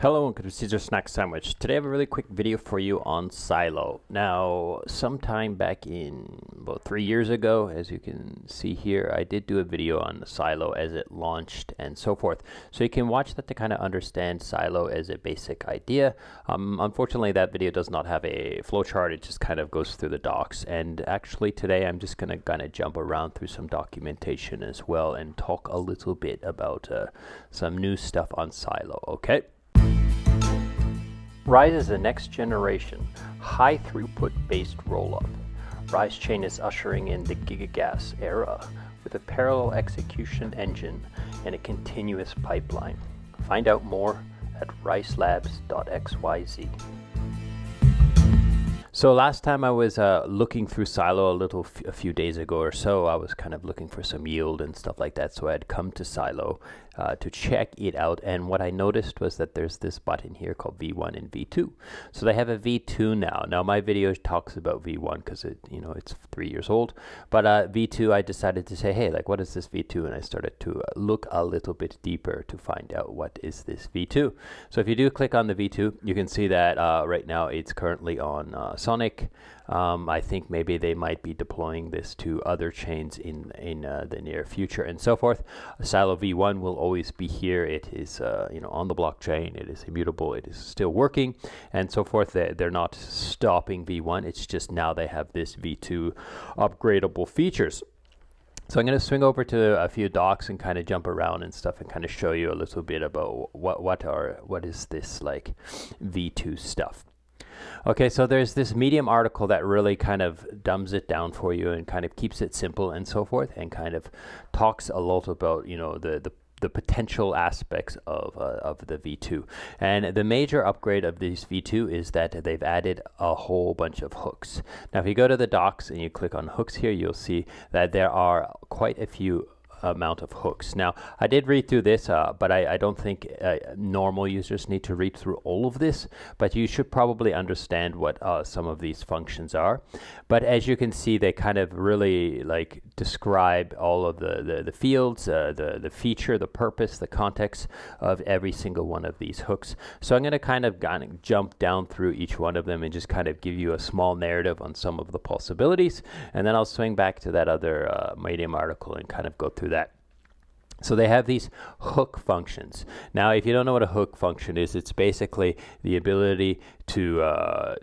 Hello, welcome to Caesar Snack Sandwich. Today I have a really quick video for you on Silo. Now, sometime back in about 3 years ago, as you can see here, I did do a video on Silo as it launched and so forth. So you can watch that to kind of understand Silo as a basic idea. Unfortunately, that video does not have a flowchart. It just kind of goes through the docs. And actually today I'm just going to kind of jump around through some documentation as well and talk a little bit about some new stuff on Silo, okay? Rise is the next generation, high throughput based rollup. Rise Chain is ushering in the gigagas era with a parallel execution engine and a continuous pipeline. Find out more at riselabs.xyz. So last time I was looking through Silo a few days ago or so, I was kind of looking for some yield and stuff like that. So I had come to Silo to check it out, and what I noticed was that there's this button here called V1 and V2. So they have a V2 now. Now my video talks about V1 because it's 3 years old, but V2 I decided to say, hey, like what is this V2? And I started to look a little bit deeper to find out what is this V2. So if you do click on the V2, you can see that right now it's currently on Sonic. I think maybe they might be deploying this to other chains in the near future and so forth. Silo V1 will always be here. It is on the blockchain. It is immutable. It is still working and so forth. They're not stopping V1. It's just now they have this V2 upgradable features. So I'm going to swing over to a few docs and kind of jump around and stuff and kind of show you a little bit about what is this like V2 stuff. Okay, so there's this Medium article that really kind of dumbs it down for you and kind of keeps it simple and so forth, and kind of talks a lot about the potential aspects of the V2. And the major upgrade of this V2 is that they've added a whole bunch of hooks. Now if you go to the docs and you click on hooks here, you'll see that there are quite a few amount of hooks. Now I did read through this, but I don't think normal users need to read through all of this, but you should probably understand what some of these functions are. But as you can see, they kind of really like describe all of the fields, the feature, the purpose, the context of every single one of these hooks. So I'm going to kind of jump down through each one of them and just kind of give you a small narrative on some of the possibilities, and then I'll swing back to that other Medium article and kind of go through that. So they have these hook functions. Now, if you don't know what a hook function is, it's basically the ability to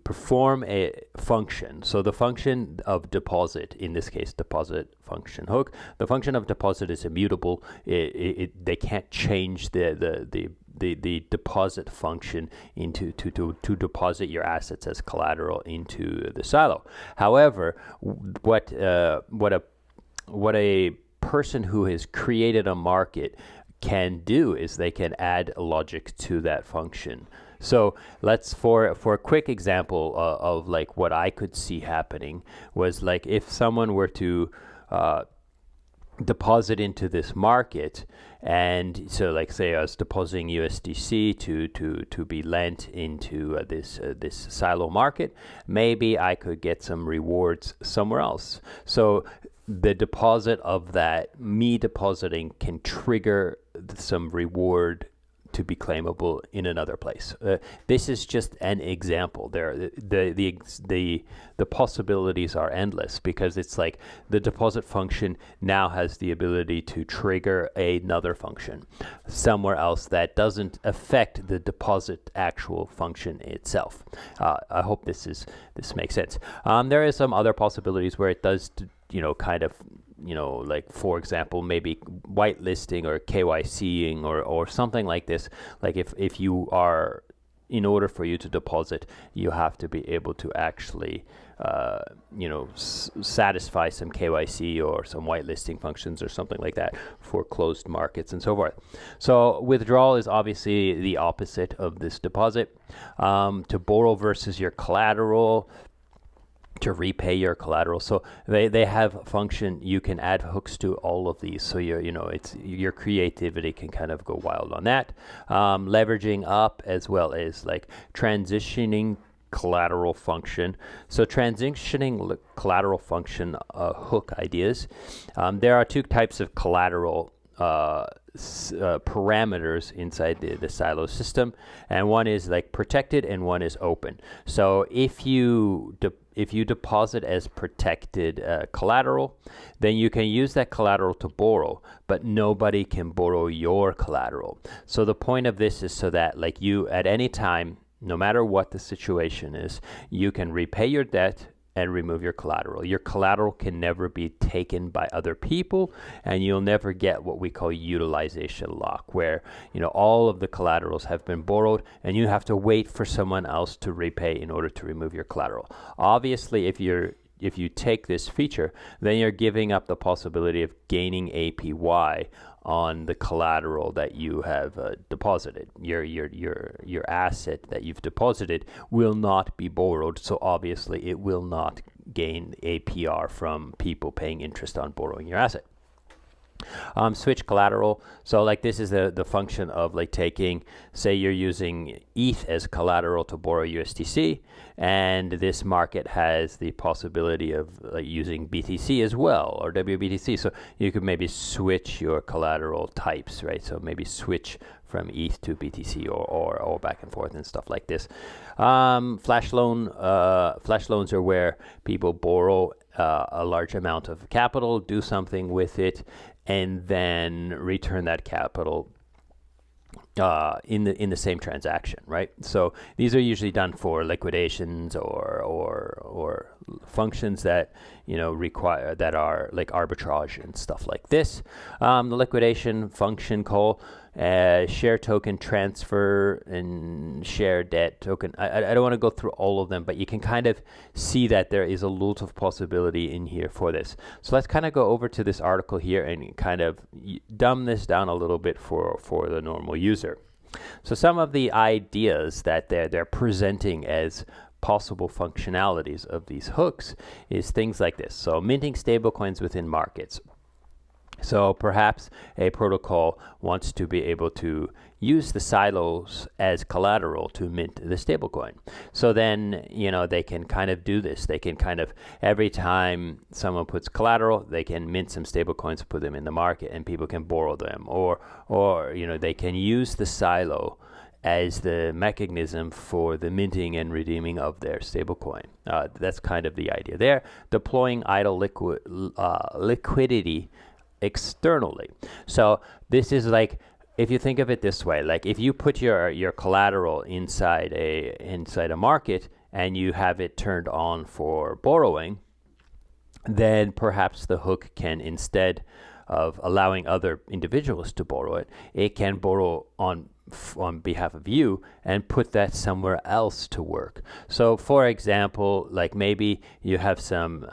perform a function. So the function of deposit, in this case, deposit function hook, the function of deposit is immutable. They can't change the deposit function to deposit your assets as collateral into the silo. However, what a person who has created a market can do is they can add logic to that function. So let's, for a quick example of like what I could see happening was like if someone were to deposit into this market, and so like say I was depositing USDC to be lent into this silo market, maybe I could get some rewards somewhere else. So the deposit of that, me depositing, can trigger some reward to be claimable in another place. This is just an example. The possibilities are endless, because it's like the deposit function now has the ability to trigger another function somewhere else that doesn't affect the deposit actual function itself. I hope this makes sense. There are some other possibilities where it does kind of like for example maybe whitelisting or KYCing or something like this. Like if you are, in order for you to deposit, you have to be able to actually satisfy some KYC or some whitelisting functions or something like that for closed markets and so forth. So withdrawal is obviously the opposite of this deposit. To borrow versus your collateral, to repay your collateral. So they have a function. You can add hooks to all of these. So your creativity can kind of go wild on that. Leveraging up, as well as like transitioning collateral function. So transitioning collateral function hook ideas. There are two types of collateral parameters inside the silo system, and one is like protected and one is open. So if you deposit as protected collateral, then you can use that collateral to borrow, but nobody can borrow your collateral. So the point of this is so that like you at any time, no matter what the situation is, you can repay your debt and remove your collateral. Your collateral can never be taken by other people, and you'll never get what we call utilization lock, where all of the collaterals have been borrowed and you have to wait for someone else to repay in order to remove your collateral. Obviously, if you take this feature, then you're giving up the possibility of gaining APY on the collateral that you have deposited. Your asset that you've deposited will not be borrowed, so obviously it will not gain APR from people paying interest on borrowing your asset. Switch collateral. So like this is the function of like taking, say you're using ETH as collateral to borrow USDC, and this market has the possibility of using BTC as well, or WBTC. So you could maybe switch your collateral types, right? So maybe switch from ETH to BTC or back and forth and stuff like this. Flash loans are where people borrow a large amount of capital, do something with it, and then return that capital in the same transaction, right? So these are usually done for liquidations or functions that require that are like arbitrage and stuff like this. The liquidation function call, share token transfer and share debt token. I don't want to go through all of them, but you can kind of see that there is a lot of possibility in here for this. So let's kind of go over to this article here and kind of dumb this down a little bit for the normal user. So some of the ideas that they're presenting as possible functionalities of these hooks is things like this. So minting stablecoins within markets. So perhaps a protocol wants to be able to use the silos as collateral to mint the stablecoin. So then, they can kind of do this. They can kind of, every time someone puts collateral, they can mint some stablecoins, put them in the market, and people can borrow them. Or they can use the silo as the mechanism for the minting and redeeming of their stablecoin. That's kind of the idea there. Deploying idle liquidity externally. So this is like, if you think of it this way, like if you put your collateral inside a market and you have it turned on for borrowing, then perhaps the hook can, instead of allowing other individuals to borrow it, it can borrow on behalf of you and put that somewhere else to work. So for example, like maybe you have some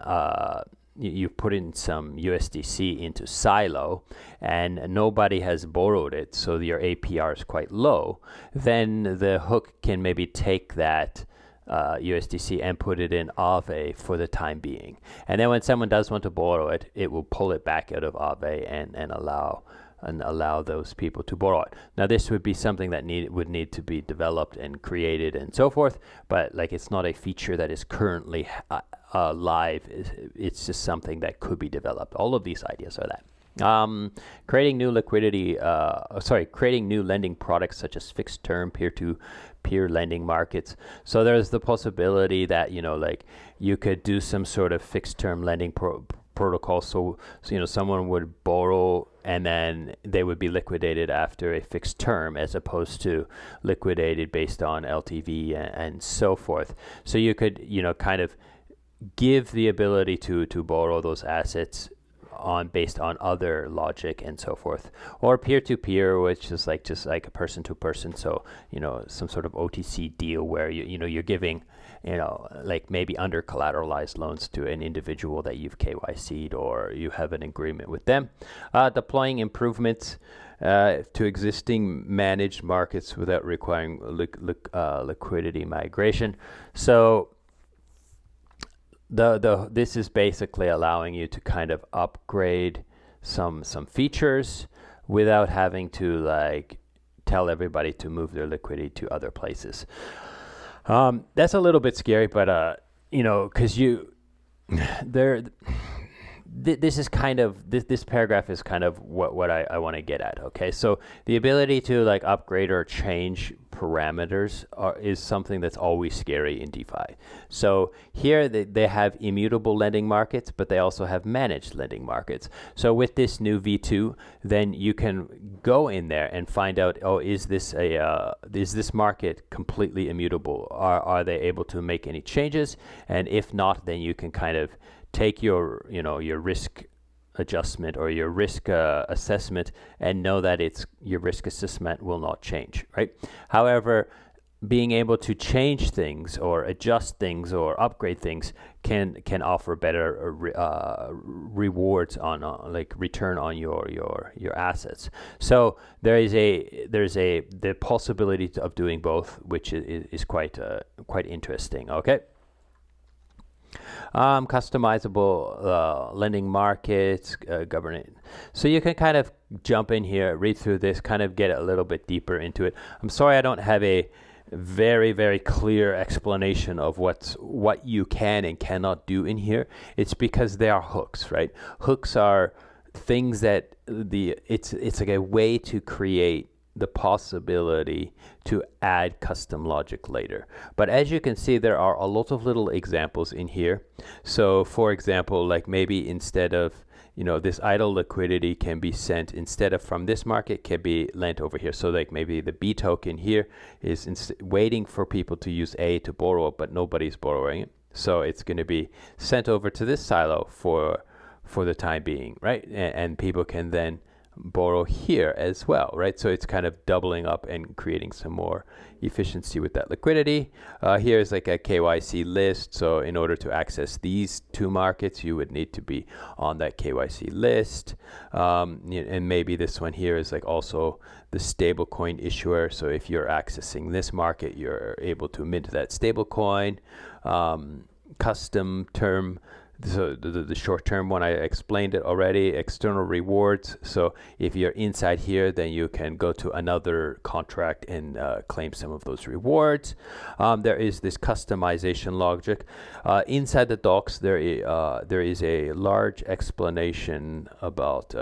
you put in some USDC into Silo and nobody has borrowed it, so your APR is quite low, then the hook can maybe take that USDC and put it in Aave for the time being. And then when someone does want to borrow it, it will pull it back out of Aave and allow those people to borrow it. Now this would be something that would need to be developed and created and so forth, but like it's not a feature that is currently live. It's just something that could be developed. All of these ideas are that. Creating new lending products such as fixed term, peer-to-peer lending markets. So there's the possibility that like you could do some sort of fixed term lending protocol. So someone would borrow and then they would be liquidated after a fixed term, as opposed to liquidated based on LTV and so forth. So you could kind of give the ability to borrow those assets based on other logic and so forth, or peer-to-peer, which is like just like a person-to-person. So some sort of OTC deal where you're giving like maybe under collateralized loans to an individual that you've KYC'd or you have an agreement with them. Deploying improvements to existing managed markets without requiring liquidity migration. So this is basically allowing you to kind of upgrade some features without having to like tell everybody to move their liquidity to other places. That's a little bit scary, but because this is kind of this paragraph is kind of what I want to get at. Okay, so the ability to like upgrade or change parameters is something that's always scary in DeFi. So here they have immutable lending markets, but they also have managed lending markets. So with this new V2, then you can go in there and find out, oh, is this market completely immutable? Are they able to make any changes? And if not, then you can kind of take your risk adjustment or your risk assessment and know that your risk assessment will not change, right? However, being able to change things or adjust things or upgrade things can offer better rewards on like return on your assets. So there's the possibility of doing both, which is quite interesting. Okay. Customizable lending markets, governing. So you can kind of jump in here, read through this, kind of get a little bit deeper into it. I'm sorry I don't have a very, very clear explanation of what you can and cannot do in here. It's because they are hooks, right? Hooks are things that it's like a way to create the possibility to add custom logic later. But as you can see, there are a lot of little examples in here. So for example, like maybe instead of, this idle liquidity can be sent instead of from this market, can be lent over here. So like maybe the B token here is waiting for people to use A to borrow, but nobody's borrowing it. So it's going to be sent over to this silo for the time being, right? And people can then borrow here as well, right? So it's kind of doubling up and creating some more efficiency with that liquidity. Here's like a KYC list. So in order to access these two markets, you would need to be on that KYC list. And maybe this one here is like also the stablecoin issuer. So if you're accessing this market, you're able to mint that stablecoin. Custom term. So the short-term one, I explained it already. External rewards. So if you're inside here, then you can go to another contract and claim some of those rewards. There is this customization logic. Inside the docs, there is a large explanation about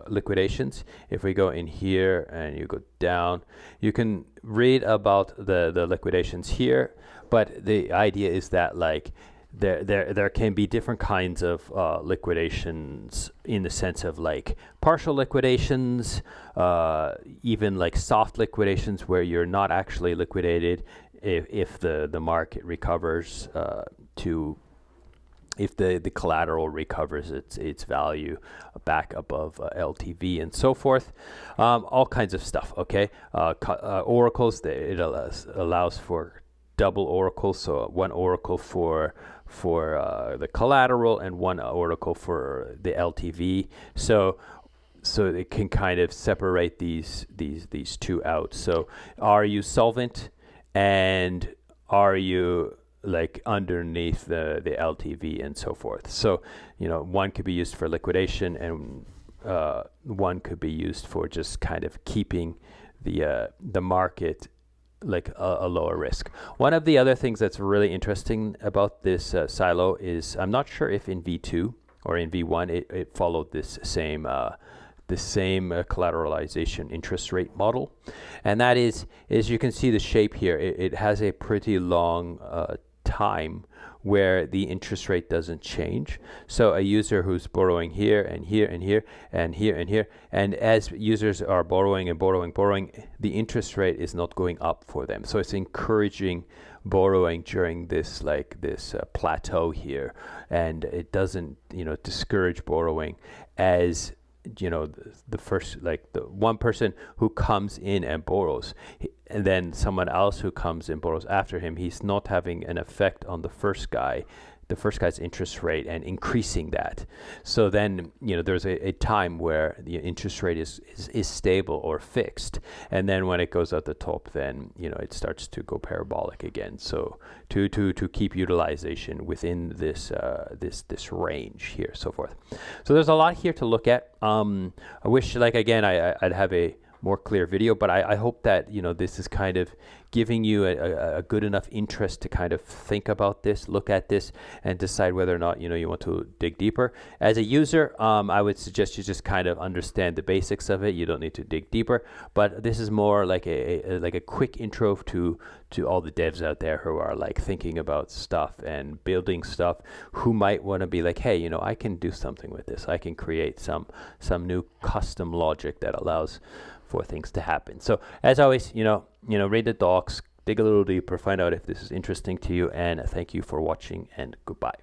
liquidations. If we go in here and you go down, you can read about the liquidations here. But the idea is that like there can be different kinds of liquidations in the sense of like partial liquidations, even like soft liquidations where you're not actually liquidated if the market recovers if the collateral recovers its value back above LTV and so forth, all kinds of stuff. Okay, oracles, it allows for double oracles, so one oracle for the collateral and one oracle for the LTV. So it can kind of separate these two out. So are you solvent and are you like underneath the LTV and so forth? So one could be used for liquidation and one could be used for just kind of keeping the market like a lower risk. One of the other things that's really interesting about this silo is I'm not sure if in V2 or in V1 it followed this same collateralization interest rate model, and that is, as you can see the shape here, it has a pretty long time where the interest rate doesn't change. So a user who's borrowing here and here and here and here and here, and as users are borrowing and borrowing, the interest rate is not going up for them. So it's encouraging borrowing during this plateau here, and it doesn't discourage borrowing as the first, like the one person who comes in and borrows, and then someone else who comes and borrows after him, he's not having an effect on the first guy's interest rate and increasing that. So then there's a time where the interest rate is stable or fixed, and then when it goes at the top, then it starts to go parabolic again. So to keep utilization within this range here, so forth. So there's a lot here to look at. I wish, like again, I'd have a more clear video. But I hope that, you know, this is kind of giving you a good enough interest to kind of think about this, look at this, and decide whether or not, you know, you want to dig deeper. As a user, I would suggest you just kind of understand the basics of it. You don't need to dig deeper, but this is more like a quick intro to all the devs out there who are like thinking about stuff and building stuff, who might want to be like, hey, you know, I can do something with this. I can create some new custom logic that allows for things to happen. So as always, you know, read the docs, dig a little deeper, find out if this is interesting to you, and thank you for watching, and goodbye.